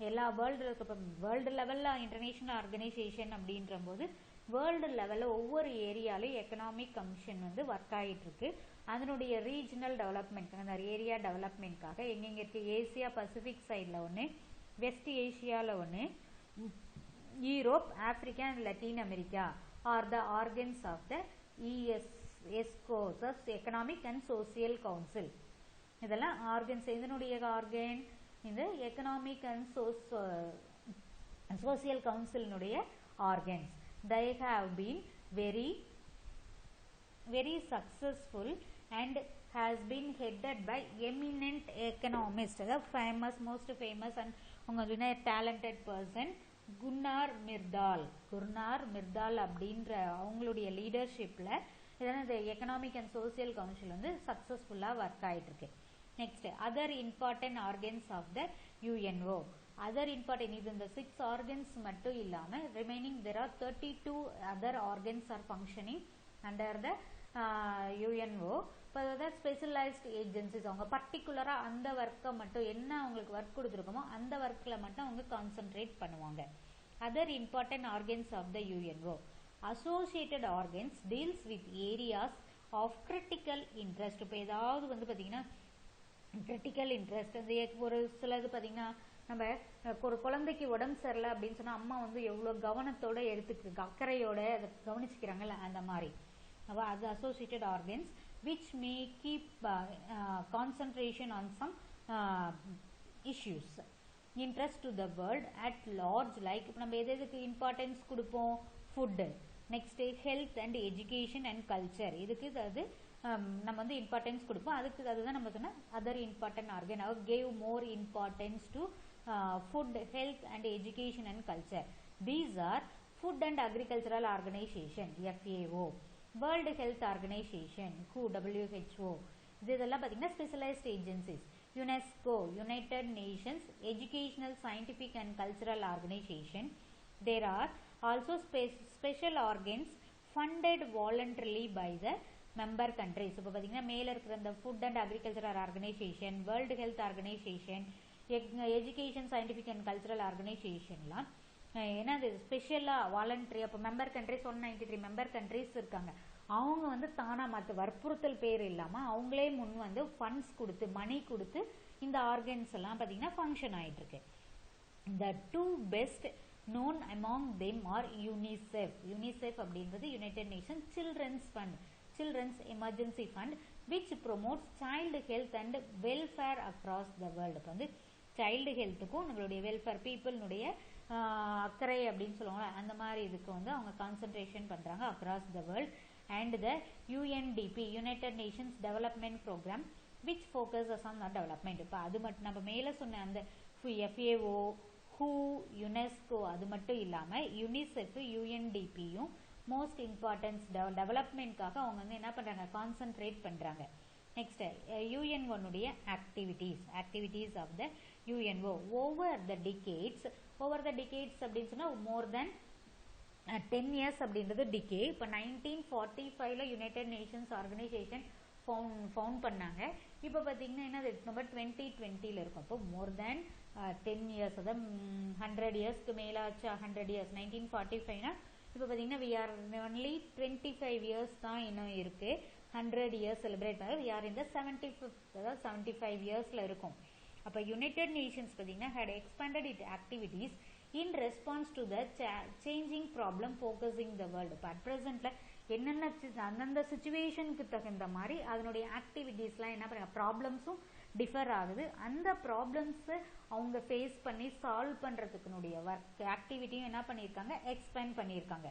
எல்லா வேர்ல்டு லெவலில் இன்டர்நேஷ்னல் ஆர்கனைசேஷன் அப்படின்ற போது வேர்ல்டு லெவலில் ஒவ்வொரு ஏரியாலையும் எக்கனாமிக் கமிஷன் வந்து ஒர்க் ஆகிட்டுருக்கு. அதனுடைய ரீஜனல் டெவலப்மெண்ட், அந்த ஏரியா டெவலப்மெண்ட்காக எங்கெங்கே இருக்குது? ஏசியா பசிபிக் சைடில் ஒன்று, வெஸ்ட் ஏஷியாவில் ஒன்று, Europe, Africa and Latin America are the organs of the ESCOs, Economic and Social Council. இதெல்லாம் ஆர்கன்ஸ், இதனுடைய ஆர்கன் இந்த எக்கனாமிக் அண்ட் சோசியல் கவுன்சிலினுடைய organs. They have been very successful and has been headed by eminent economists, the most famous and talented person Gunnar Myrdal அப்படின்ற அவங்களுடைய லீடர்ஷிப்ல இதெல்லாம் இந்த economic and social council வந்து சக்சஸ்ஃபுல்லாக work ஆகிட்டு இருக்கு. Next other important organs of the UNO. Other important, இது இந்த 6 ஆர்கன்ஸ் மட்டும் இல்லாமல் remaining there are 32 other organs are functioning under the UNO. இப்போ அதாவது ஸ்பெஷலைஸ்ட் ஏஜென்சிஸ், அவங்க பர்டிகுலராக அந்த ஒர்க்கை மட்டும் என்ன அவங்களுக்கு ஒர்க் கொடுத்துருக்கோமோ அந்த ஒர்க்கில் மட்டும் அவங்க கான்சென்ட்ரேட் பண்ணுவாங்க. Other important organs of the UNO. Associated organs deals with areas of critical interest. இப்போ ஏதாவது வந்து பார்த்தீங்கன்னா கிரிட்டிக்கல் இன்ட்ரெஸ்ட், அந்த ஒரு சிலது பார்த்தீங்கன்னா நம்ம ஒரு குழந்தைக்கு உடம்பு சரியில்லை அப்படின்னு சொன்னால் அம்மா வந்து எவ்வளோ கவனத்தோடு எடுத்துக்கு அக்கறையோடு அதை கவனிச்சுக்கிறாங்கல்ல, அந்த மாதிரி அது associated organs which may keep concentration on some issues interest to the world at large. Like இப்போ நம்ம எதுக்கு இம்பார்ட்டன்ஸ் கொடுப்போம்? Food, next health and education and culture, இதுக்கு அது நம்ம வந்து இம்பார்ட்டன்ஸ் கொடுப்போம். அதுக்கு அதுதான் நம்ம சொன்னால் அதர் இம்பார்ட்டன்ட் ஆர்கன். அவர் gave more importance to food, health and education and culture. These are food and agricultural organisation FAO, world health organisation WHO. இதெல்லாம் பார்த்தீங்கன்னா specialised agencies. UNESCO, United Nations educational scientific and cultural organisation. There are also special organs funded voluntarily by the member countries. இப்போ பார்த்தீங்கன்னா மேலே இருக்கிற இந்த food and agricultural organization, world health organization, education scientific and cultural ஆர்கனைசேஷன்லாம் ஏன்னா அது ஸ்பெஷலாக voluntary. அப்போ மெம்பர் கண்ட்ரிஸ் 193 மெம்பர் கண்ட்ரிஸ் இருக்காங்க. அவங்க வந்து தானாக மற்ற வற்புறுத்தல் பேர் இல்லாமல் அவங்களே முன் வந்து ஃபண்ட்ஸ் கொடுத்து மணி கொடுத்து இந்த ஆர்கன்ஸ் எல்லாம் பார்த்தீங்கன்னா ஃபங்க்ஷன் ஆகிட்டு இருக்கு. The two best known among them are UNICEF. UNICEF அப்படின்றது United Nation children's emergency fund which promotes child health and welfare across the world. இப்போ வந்து சைல்டு ஹெல்த்துக்கும் நம்மளுடைய வெல்ஃபேர் பீப்புளுடைய அக்கறை அப்படின்னு சொல்லுவாங்க, அந்த மாதிரி இதுக்கு வந்து அவங்க கான்சன்ட்ரேஷன் பண்ணுறாங்க across the world. And the UNDP, United Nations development programme which focuses on the development. இப்போ அது மட்டும் நம்ம மேலே சொன்ன அந்த FAO, WHO, UNESCO அது மட்டும் இல்லாமல் யுனிசெஃப், UNDPயும் மோஸ்ட் இம்பார்ட்டன்ஸ் டெவலப்மெண்ட்காக அவங்க வந்து என்ன பண்ணுறாங்க, கான்சன்ட்ரேட் பண்ணுறாங்க. நெக்ஸ்ட் UN1உடைய activities of the UNO over the decades அப்படின்னு சொன்னால் மோர் தென் 10 இயர்ஸ் அப்படின்றது டிகே. இப்போ 1945 யுனைடெட் நேஷன்ஸ் ஆர்கனைசேஷன் ஃபவுண்ட் பண்ணாங்க. இப்போ பார்த்தீங்கன்னா என்ன நம்ம 2020 இருக்கும். அப்போ மோர் தேன் 10 இயர்ஸ், அதான் 100 இயர்ஸ்க்கு மேலாச்சு. 100 இயர்ஸ் 1945னா இப்போ பார்த்தீங்கன்னா we are only 25 இயர்ஸ் தான் இன்னும் இருக்குது. 100 இயர்ஸ் செலிப்ரேட் பண்ண we are in the 75th, அதாவது 75 இயர்ஸில் இருக்கும். அப்போ யுனைடெட் நேஷன்ஸ் பார்த்தீங்கன்னா had expanded its activities in response to the changing problem focusing the world. இப்போ அட் ப்ரெசென்ட்டில் என்னென்ன அந்தந்த சுச்சுவேஷனுக்கு தகுந்த மாதிரி அதனுடைய ஆக்டிவிட்டீஸ்லாம் என்ன பண்ணுறாங்க, ப்ராப்ளம்ஸும் டிஃபர் ஆகுது. அந்த ப்ராப்ளம்ஸை அவங்க ஃபேஸ் பண்ணி சால்வ் பண்ணுறதுக்குனுடைய ஒர்க் ஆக்டிவிட்டியும் என்ன பண்ணியிருக்காங்க, எக்ஸ்பேண்ட் பண்ணியிருக்காங்க.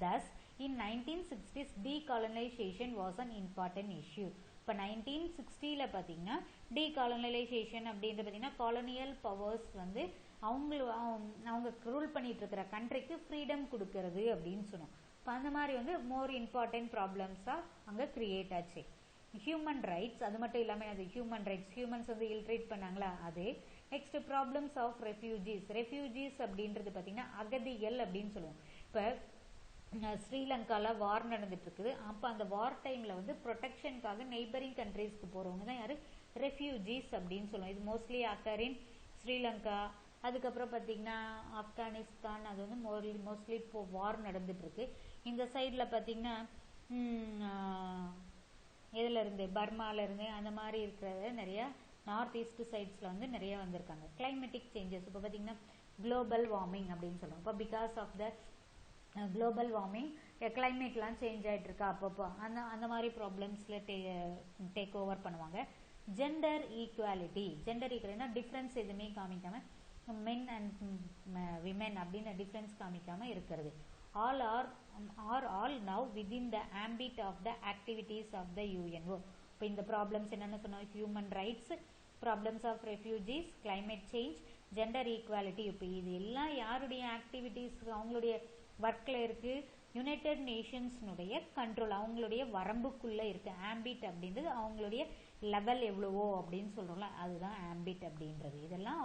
Thus, in 1960s, decolonization was an important issue. இப்போ 1960ல் பார்த்தீங்கன்னா டீகாலனைசேஷன் அப்படின்றது பார்த்தீங்கன்னா காலனியல் பவர்ஸ் வந்து அவங்க ரூல் பண்ணிட்டு இருக்கிற கண்ட்ரிக்கு ஃப்ரீடம் கொடுக்கறது அப்படின்னு சொன்னோம். இப்போ அந்த மாதிரி வந்து மோர் இம்பார்ட்டன்ட் ப்ராப்ளம்ஸாக அங்கே க்ரியேட் ஆச்சு. ஹியூமன் ரைட்ஸ் அது மட்டும் இல்லாமல் அது ஹியூமன் ரைட்ஸ், ஹியூமன்ஸ் வந்து இல்ட்ரேட் பண்ணாங்களா அது. நெக்ஸ்ட் ப்ராப்ளம்ஸ் ஆஃப் ரெஃப்யூஜிஸ் அப்படின்றது பார்த்தீங்கன்னா அகதிகள் அப்படின்னு சொல்லுவோம். இப்போ ஸ்ரீலங்காவில் வார் நடந்துட்டு இருக்குது. அப்போ அந்த வார் டைமில் வந்து ப்ரொடெக்ஷனுக்காக நெய்பரிங் கண்ட்ரீஸ்க்கு போகிறவங்க தான் யார், ரெஃப்யூஜிஸ் அப்படின்னு சொல்லுவோம். இது மோஸ்ட்லி அக்கரின் ஸ்ரீலங்கா, அதுக்கப்புறம் பார்த்தீங்கன்னா ஆப்கானிஸ்தான், அது வந்து மோஸ்ட்லி இப்போ வார் நடந்துட்டுருக்கு. இந்த சைடில் பார்த்தீங்கன்னா இதிலேருந்து பர்மாவிலேருந்து அந்த மாதிரி இருக்கிறது நிறையா நார்த் ஈஸ்ட் சைட்ஸில் வந்து நிறைய வந்திருக்காங்க. கிளைமேட்டிக் சேஞ்சஸ் இப்போ பார்த்தீங்கன்னா குளோபல் வார்மிங் அப்படின்னு சொல்லுவோம். இப்போ because of the global warming கிளைமேட்லாம் சேஞ்ச் ஆகிட்டு இருக்கா அப்பப்போ அந்த மாதிரி ப்ராப்ளம்ஸில் டேக் ஓவர் பண்ணுவாங்க. ஜெண்டர் ஈக்குவாலிட்டினா டிஃப்ரென்ஸ் எதுவுமே காமிக்காமல் மென் அண்ட் விமென் அப்படின்னு டிஃப்ரென்ஸ் காமிக்காமல் இருக்கிறது. All now within the ambit of the activities of the UNO. இப்போ இந்த ப்ராப்ளம்ஸ் என்னென்னு சொன்னோம், human rights, problems of refugees, climate change, gender equality. இப்போ இது எல்லாம் யாருடைய ஆக்டிவிட்டீஸ் அவங்களுடைய ஒர்க்கில் இருக்குது, யுனைடெட் நேஷன்ஸ்னுடைய கண்ட்ரோல் அவங்களுடைய வரம்புக்குள்ளே இருக்குது. ஆம்பிட் அப்படின்றது அவங்களுடைய லெவல் எவ்வளவோ அப்படின்னு சொல்கிறோம்ல, அதுதான் ஆம்பிட் அப்படின்றது. இதெல்லாம்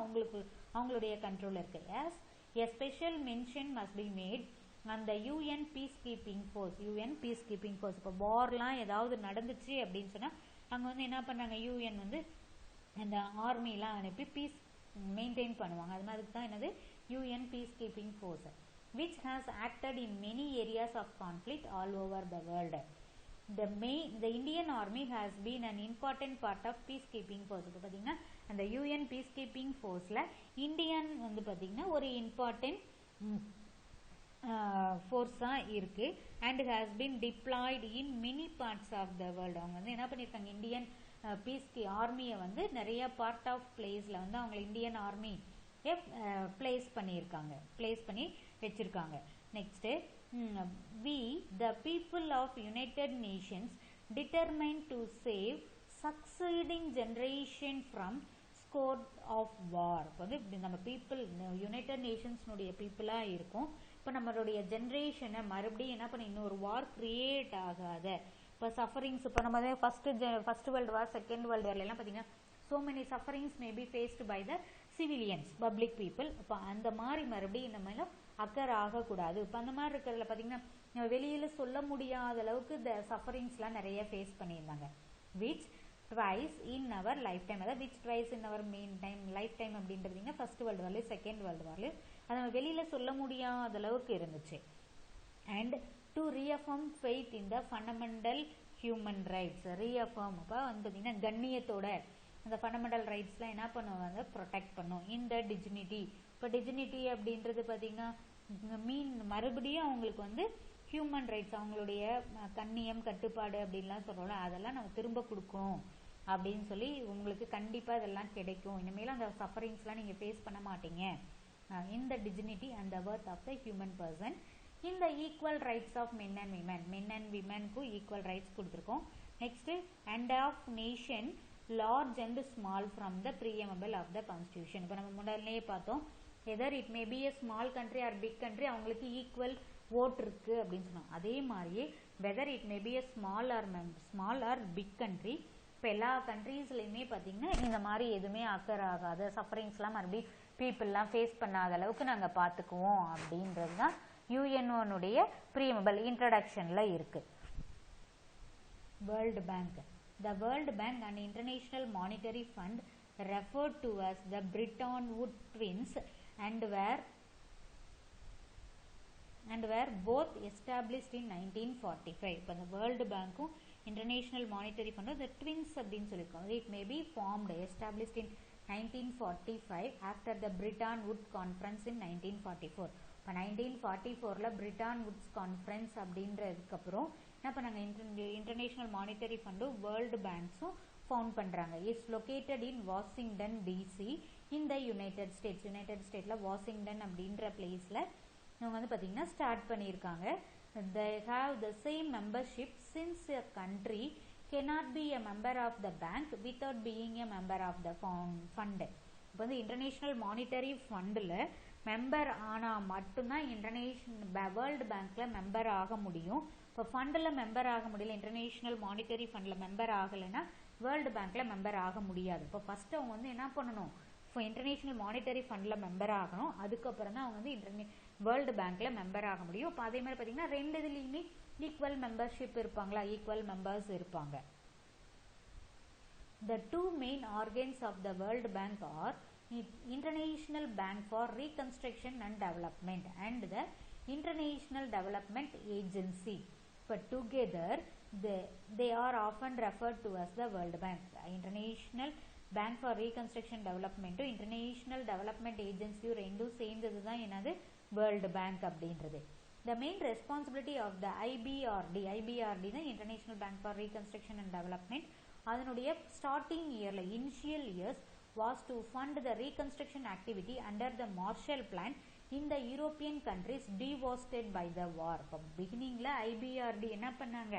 அவங்களுடைய கண்ட்ரோலில் இருக்குது. As a special mention must be made அந்த யூஎன் பீஸ் கீப்பிங் ஃபோர்ஸ். இப்போ வார்லாம் ஏதாவது நடந்துச்சு அப்படின்னு சொன்னால் அங்கே என்ன பண்ணாங்க, யூஎன் அந்த ஆர்மிலாம் அனுப்பி பீஸ் மெயின்டைன் பண்ணுவாங்க. அது மாதிரி தான் என்னது UN piece keeping force which has acted in many areas of conflict all over the world. The Indian Army has been an important part of peacekeeping force. இப்போ பார்த்தீங்கன்னா அந்த யூஎன் peacekeeping forceல இந்தியன் பார்த்தீங்கன்னா ஒரு இம்பார்ட்டன்ட் ஃபோர்ஸாக இருக்குது. And has been deployed in many parts of the world. அவங்க என்ன பண்ணியிருக்காங்க, இந்தியன் ஆர்மியை நிறைய பார்ட் ஆஃப் பிளேஸில் அவங்க இந்தியன் ஆர்மி பிளேஸ் பண்ணி வச்சுருக்காங்க. Next we the people of United Nations determined to save succeeding generation from scourge of war. இப்போ நம்ம பீப்புள் யுனைடெட் நேஷன்ஸ்னுடைய பீப்புளாக இருக்கும். இப்போ நம்மளுடைய ஜென்ரேஷனை மறுபடியும் என்ன பண்ணி இன்னொரு வார் கிரியேட் ஆகாத இப்போ சஃபரிங்ஸ் இப்போ நம்ம first world war, second world வார்லாம் பார்த்தீங்கன்னா so many sufferings may be faced by the civilians, public people. இப்போ அந்த மாதிரி மறுபடியும் இந்த மாதிரிலாம் அக்கர் ஆகக்கூடாது. இப்போ அந்த மாதிரி இருக்கிறதுல பார்த்தீங்கன்னா வெளியில் சொல்ல முடியாத அளவுக்கு இந்த சஃபரிங்ஸ்லாம் நிறைய ஃபேஸ் பண்ணியிருந்தாங்க. which twice in our lifetime, அதாவது which twice in our main time lifetime அப்படின்றதுங்க ஃபர்ஸ்ட் வேர்ல்டு வார்லையும் செகண்ட் வேர்ல்டு வார்லையும் அதை நம்ம வெளியில் சொல்ல முடியாத அளவுக்கு இருந்துச்சு. And to reaffirm faith in the fundamental human rights. reaffirm அப்போ பார்த்தீங்கன்னா கண்ணியத்தோட அந்த ஃபண்டமெண்டல் ரைட்ஸ்லாம் என்ன பண்ணுவாங்க, ப்ரொடெக்ட் பண்ணும். இந்த டிஜினிட்டி, இப்போ டிஜினிட்டி அப்படின்றது பார்த்தீங்கன்னா மறுபடியும் அவங்களுக்கு ஹியூமன் ரைட்ஸ் அவங்களுடைய கண்ணியம் கட்டுப்பாடு அப்படின்லாம் சொல்கிறோம்ல, அதெல்லாம் நம்ம திரும்ப கொடுக்கணும் அப்படின்னு சொல்லி உங்களுக்கு கண்டிப்பாக இதெல்லாம் கிடைக்கும். இனிமேல் அந்த சஃபரிங்ஸ்லாம் நீங்கள் ஃபேஸ் பண்ண மாட்டீங்க. இந்த dignity and the worth of the human person. இந்த equal rights of men and விமென்க்கும் ஈக்குவல் ரைட்ஸ் கொடுத்துருக்கோம். Next and of nation large and small from the preamble of the constitution. இப்போ நம்ம முன்னாடியே பார்த்தோம், எதர் it may be a small country or big country அவங்களுக்கு equal vote இருக்கு அப்படின்னு சொன்னோம். அதே மாதிரியே whether it may be a small or big country, இப்போ எல்லா கண்ட்ரீஸ்லையுமே பார்த்தீங்கன்னா இந்த மாதிரி எதுவுமே அக்கர் ஆகாத சஃபரிங்ஸ்லாம் மறுபடியும் பீப்புளெலாம் ஃபேஸ் பண்ணாத அளவுக்கு நாங்கள் பார்த்துக்குவோம் அப்படின்றது தான் யூஎன்ஓனுடைய ப்ரீஎமபிள் இன்ட்ரடக்ஷனில் இருக்குது. World bank. The World Bank and International Monetary Fund referred to as the Bretton Woods twins and were both established in 1945. இப்போ the World Bank International Monetary Fund the twins அப்படின்னு சொல்லியிருக்கோம். It may be formed established in 1945 after the Bretton Woods Conference in 1944. இப்போ 1944ல் பிரிட்டான் Woods conference அப்படின்றதுக்கப்புறம் என்ன பண்ணாங்க, international monetary ஃபண்டும் world பேங்க்ஸும் found பண்ணுறாங்க. It's located in Washington DC in the united ஸ்டேட்ஸில் வாஷிங்டன் அப்படின்ற பிளேஸில் இவங்க பார்த்தீங்கன்னா ஸ்டார்ட் பண்ணியிருக்காங்க. they have the same membership since a country cannot be a member of the bank without being a member of the fund. இப்போ international monetary ஃபண்டில் member ஆனால் மட்டும்தான் வேர்ல்டு பேங்க்கில் மெம்பர் ஆக முடியும். இப்போ ஃபண்டில் மெம்பர் ஆக முடியல, இன்டர்நேஷ்னல் மானிட்டரி ஃபண்டில் மெம்பர் ஆகலைன்னா வேர்ல்டு பேங்க்கில் மெம்பர் ஆக முடியாது. இப்போ ஃபஸ்ட்டு அவங்க என்ன பண்ணணும், இப்போ இன்டர்நேஷ்னல் மானிட்டரி ஃபண்டில் மெம்பர் ஆகணும். அதுக்கப்புறம் தான் அவங்க வேர்ல்டு பேங்க்கில் மெம்பர் ஆக முடியும். இப்போ அதே மாதிரி பார்த்தீங்கன்னா ரெண்டு இதுலேயுமே ஈக்குவல் மெம்பர்ஷிப் இருப்பாங்களா, ஈக்குவல் மெம்பர்ஸ் இருப்பாங்க. The two main organs of the World Bank are International Bank for Reconstruction and Development and the International Development Agency. But together they are often referred to as the World Bank. International Bank for Reconstruction Development International Development Agency ரெண்டும் சேர்ந்தது தான் என்னது world bank அப்படின்றது. The main responsibility of the IBRD தான் International Bank for Reconstruction and Development. அதனுடைய starting yearல initial years was to fund the reconstruction activity under the Marshall Plan in the European countries devastated by the war. இப்போ beginningல IBRD என்ன பண்ணாங்க,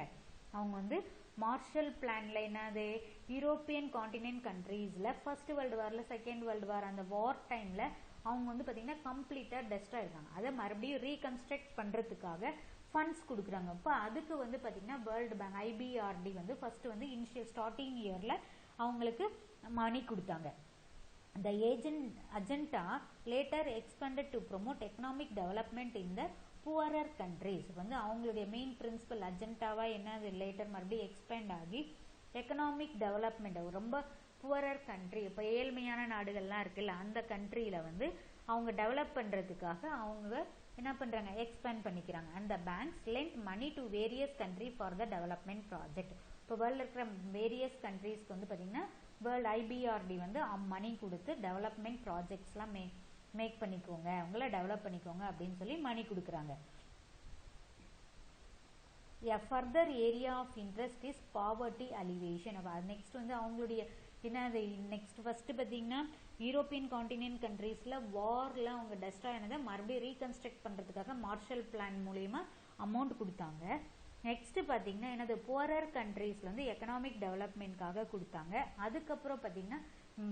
அவங்க வந்து Marshall பிளான்ல என்னது European continent கண்ட்ரீஸ்ல first world வார்ல செகண்ட் வேர்ல்டு வார் அந்த வார் டைம்ல அவங்க வந்து பார்த்தீங்கன்னா கம்ப்ளீட்டாக டெஸ்ட்ராய் இருக்காங்க. அதை மறுபடியும் ரீகன்ஸ்ட்ரக்ட் பண்ணுறதுக்காக ஃபண்ட்ஸ் கொடுக்குறாங்க. இப்போ அதுக்கு வந்து பார்த்தீங்கன்னா வேர்ல்டு பேங்க் ஐபிஆர்டி வந்து ஃபர்ஸ்ட் வந்து இனிஷியல் ஸ்டார்டிங் இயரில் அவங்களுக்கு மணி கொடுத்தாங்க. The agenda later expanded to promote economic development in the poorer countries. வந்து அவங்களுடைய மெயின் பிரின்சிபல் அஜெண்டாவா என்னது லேட்டர் மறுபடியும் எக்ஸ்பேண்ட் ஆகி எக்கனாமிக் டெவலப்மெண்ட் ரொம்ப புவரர் கண்ட்ரி இப்போ ஏழ்மையான நாடுகள்லாம் இருக்குல்ல அந்த கண்ட்ரியில் வந்து அவங்க டெவலப் பண்ணுறதுக்காக அவங்க என்ன பண்ணுறாங்க எக்ஸ்பேண்ட் பண்ணிக்கிறாங்க. அந்த banks lend money to various country for the development project. இப்போ வேர்ல்டில் இருக்கிற வேரியஸ் கண்ட்ரீஸ்க்கு வந்து பார்த்திங்கன்னா வேர்ல்டு ஐபிஆர்டி வந்து மணி கொடுத்து டெவலப்மெண்ட் ப்ராஜெக்ட்ஸ்லாம் மேக் பண்ணிக்கோங்க, அவங்கள டெவலப் பண்ணிக்கோங்க அப்படின்னு சொல்லி மணி கொடுக்குறாங்க. A further area of interest is poverty alleviation. Next வந்து அவங்களுடைய என்னது நெக்ஸ்ட் ஃபர்ஸ்ட் பார்த்தீங்கன்னா யூரோப்பியன் காண்டினென்ட் கண்ட்ரீஸில் வாரில் அவங்க டெஸ்ட்ராய் ஆனதை மறுபடியும் ரீகன்ஸ்ட்ரக்ட் பண்ணுறதுக்காக மார்ஷல் பிளான் மூலயமா அமௌண்ட் கொடுத்தாங்க. நெக்ஸ்ட் பார்த்தீங்கன்னா என்னது புவரர் கண்ட்ரீஸில் வந்து எக்கனாமிக் டெவலப்மெண்ட்காக கொடுத்தாங்க. அதுக்கப்புறம் பார்த்தீங்கன்னா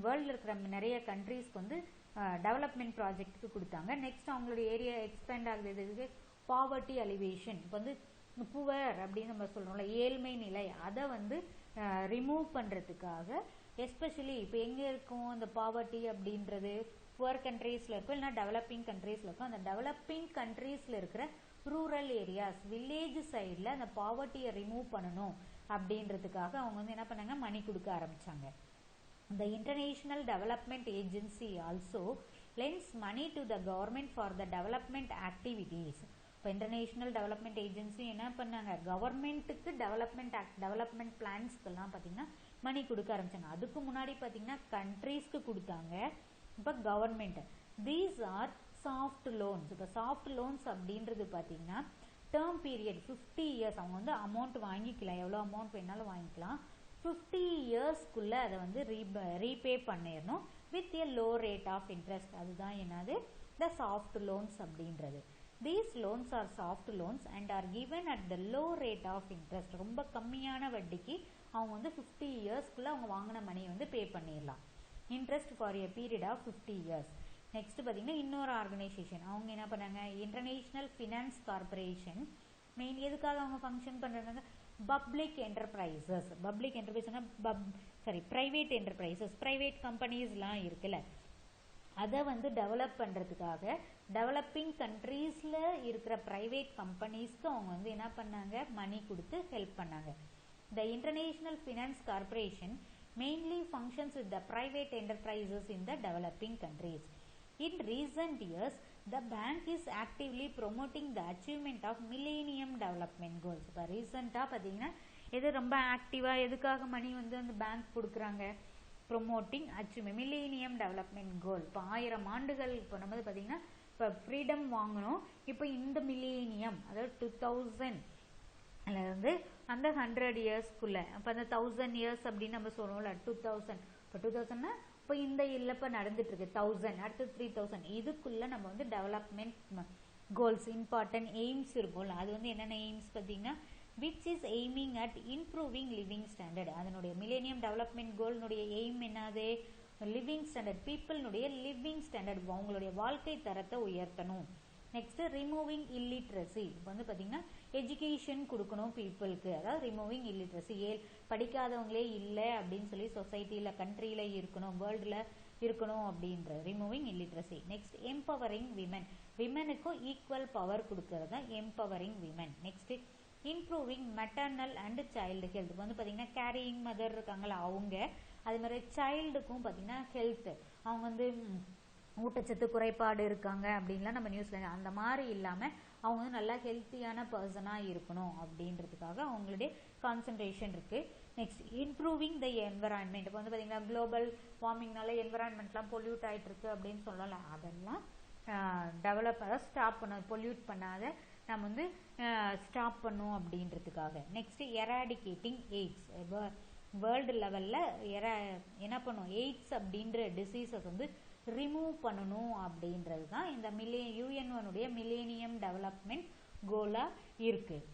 வேர்ல்டில் இருக்கிற நிறைய கண்ட்ரீஸ்க்கு வந்து டெவலப்மெண்ட் ப்ராஜெக்ட்டுக்கு கொடுத்தாங்க. நெக்ஸ்ட் அவங்களுடைய ஏரியா எக்ஸ்பேண்ட் ஆகுது பாவர்ட்டி அலிவேஷன். இப்போ வந்து புவர் அப்படின்னு நம்ம சொல்கிறோம்ல ஏழ்மை நிலை, அதை வந்து ரிமூவ் பண்ணுறதுக்காக எஸ்பெஷலி இப்போ எங்கே இருக்கும் அந்த பாவர்ட்டி அப்படின்றது புவர் கண்ட்ரீஸில் இருக்கும் இல்லைனா டெவலப்பிங் கண்ட்ரீஸில் இருக்கும். அந்த டெவலப்பிங் கண்ட்ரீஸில் இருக்கிற ரூரல் ஏரியாஸ் வில்லேஜ் சைடில் அந்த பாவர்ட்டியை ரிமூவ் பண்ணணும் அப்படின்றதுக்காக அவங்க வந்து என்ன பண்ணாங்க மணி கொடுக்க ஆரம்பித்தாங்க. The International Development Agency also lends money to the government for the development activities. இப்போ இன்டர்நேஷ்னல் டெவலப்மெண்ட் ஏஜென்சி என்ன பண்ணாங்க கவர்மெண்ட்டுக்கு டெவலப்மெண்ட் பிளான்ஸ்க்கெல்லாம் பார்த்தீங்கன்னா மணி கொடுக்க ஆரம்பிச்சாங்க. அதுக்கு முன்னாடி பார்த்தீங்கன்னா கண்ட்ரீஸ்க்கு கொடுத்தாங்க, இப்போ government. These are soft loans. இப்போ சாஃப்ட் லோன்ஸ் அப்படின்றது பார்த்தீங்கன்னா டேர்ம் பீரியட் 50 இயர்ஸ். அவங்க வந்து அமௌண்ட் வாங்கிக்கலாம், எவ்வளோ அமௌண்ட் வேணாலும் வாங்கிக்கலாம். 50 இயர்ஸ்க்குள்ளே அதை வந்து ரீபே பண்ணிடணும் with a low rate of interest. அதுதான் என்னது த சாஃப்ட் லோன்ஸ் அப்படின்றது. These loans are soft loans and are given at the low rate of interest. ரொம்ப கம்மியான வட்டிக்கு அவங்க வந்து 50 இயர்ஸ்க்குள்ளே அவங்க வாங்கின மணியை வந்து பே பண்ணிடலாம். Interest for a period of 50 years. Next பார்த்தீங்கன்னா இன்னொரு ஆர்கனைசேஷன் அவங்க என்ன பண்ணாங்க இன்டர்நேஷ்னல் ஃபினான்ஸ் கார்பரேஷன். மெயின் எதுக்காக அவங்க ஃபங்க்ஷன் பண்ணுறாங்க பப்ளிக் என்டர்பிரைசஸ். பப்ளிக் என்டர்பிரைஸ்னா ப்ரைவேட் என்டர்பிரைசஸ் ப்ரைவேட் கம்பெனிஸ்லாம் இருக்குல்ல அதை வந்து டெவலப் பண்ணுறதுக்காக டெவலப்பிங் கண்ட்ரீஸில் இருக்கிற ப்ரைவேட் கம்பெனிஸ்க்கு அவங்க வந்து என்ன பண்ணாங்க மணி கொடுத்து ஹெல்ப் பண்ணாங்க. The international finance corporation mainly functions with the private enterprises in the developing countries. In recent years the bank is actively promoting the achievement of millennium development goals. இப்போ ரீசெண்டாக பார்த்தீங்கன்னா எது ரொம்ப ஆக்டிவாக எதுக்காக மணி வந்து அந்த பேங்க் கொடுக்குறாங்க ப்ரொமோட்டிங் அச்சீவ்மெண்ட் மில்லேனியம் டெவலப்மெண்ட் கோல். இப்போ 1000 ஆண்டுகள் இப்போ நம்ம பார்த்தீங்கன்னா இப்போ ஃப்ரீடம் வாங்கணும். இப்போ இந்த மில்லேனியம் அதாவது 2000 வந்து அந்த 100 இயர்ஸ்க்குள்ளே இப்போ அந்த 1000 இயர்ஸ் அப்படின்னு நம்ம சொல்கிறோம்ல 2000 இப்போ 2000னா இப்போ இந்த இல்லை இப்போ நடந்துட்டுருக்கு 1000 அடுத்து 3000 இதுக்குள்ளே நம்ம வந்து டெவலப்மெண்ட் கோல்ஸ் இம்பார்ட்டன்ட் எய்ம்ஸ் இருக்கும்ல அது வந்து என்னென்ன எய்ம்ஸ் பார்த்தீங்கன்னா which is aiming at improving living standard. அதனுடைய மில்லேனியம் டெவலப்மெண்ட் கோல்னுடைய எய்ம் என்னது லிவிங் ஸ்டாண்டர்ட் பீப்புள்னுடைய லிவிங் ஸ்டாண்டர்ட் அவங்களுடைய வாழ்க்கை தரத்தை உயர்த்தணும். Next removing illiteracy. இப்போ வந்து பார்த்தீங்கன்னா எஜுகேஷன் கொடுக்கணும் பீப்புளுக்கு, அதாவது ரிமூவிங் இல்லிட்ரஸி படிக்காதவங்களே இல்லை அப்படின்னு சொல்லி சொசைட்டியில் கண்ட்ரியில் இருக்கணும் வேர்ல்டில் இருக்கணும் அப்படின்ற removing illiteracy. Next empowering women. விமனுக்கும் ஈக்குவல் பவர் கொடுக்கறது தான் empowering women. Next improving maternal and child health. வந்து பார்த்தீங்கன்னா கேரியிங் மதர் இருக்காங்களா அவங்க அது மாதிரி சைல்டுக்கும் பார்த்தீங்கன்னா ஹெல்த் அவங்க வந்து ஊட்டச்சத்து குறைபாடு இருக்காங்க அப்படின்லாம் நம்ம நியூஸில் அந்த மாதிரி இல்லாமல் அவங்க வந்து நல்லா ஹெல்த்தியான பர்சனாக இருக்கணும் அப்படின்றதுக்காக அவங்களுடைய கான்சன்ட்ரேஷன் இருக்குது. Next improving the environment. இப்போ வந்து பார்த்தீங்கன்னா குளோபல் வார்மிங்னால என்வரான்மெண்ட்லாம் பொல்யூட் ஆகிட்டு இருக்கு அப்படின்னு சொல்லலாம். அதெல்லாம் டெவலப் ஸ்டாப் பண்ண பொல்யூட் பண்ணாத நம்ம வந்து ஸ்டாப் பண்ணும் அப்படின்றதுக்காக. Next eradicating AIDS. வேர்ல்டு லெவலில் என்ன பண்ணும், எய்ட்ஸ் அப்படின்ற டிசீஸஸ் வந்து ரிமூவ் பண்ணணும் அப்படின்றது தான் இந்த UN1 மில்லேனியம் டெவலப்மெண்ட் கோலாக இருக்குது.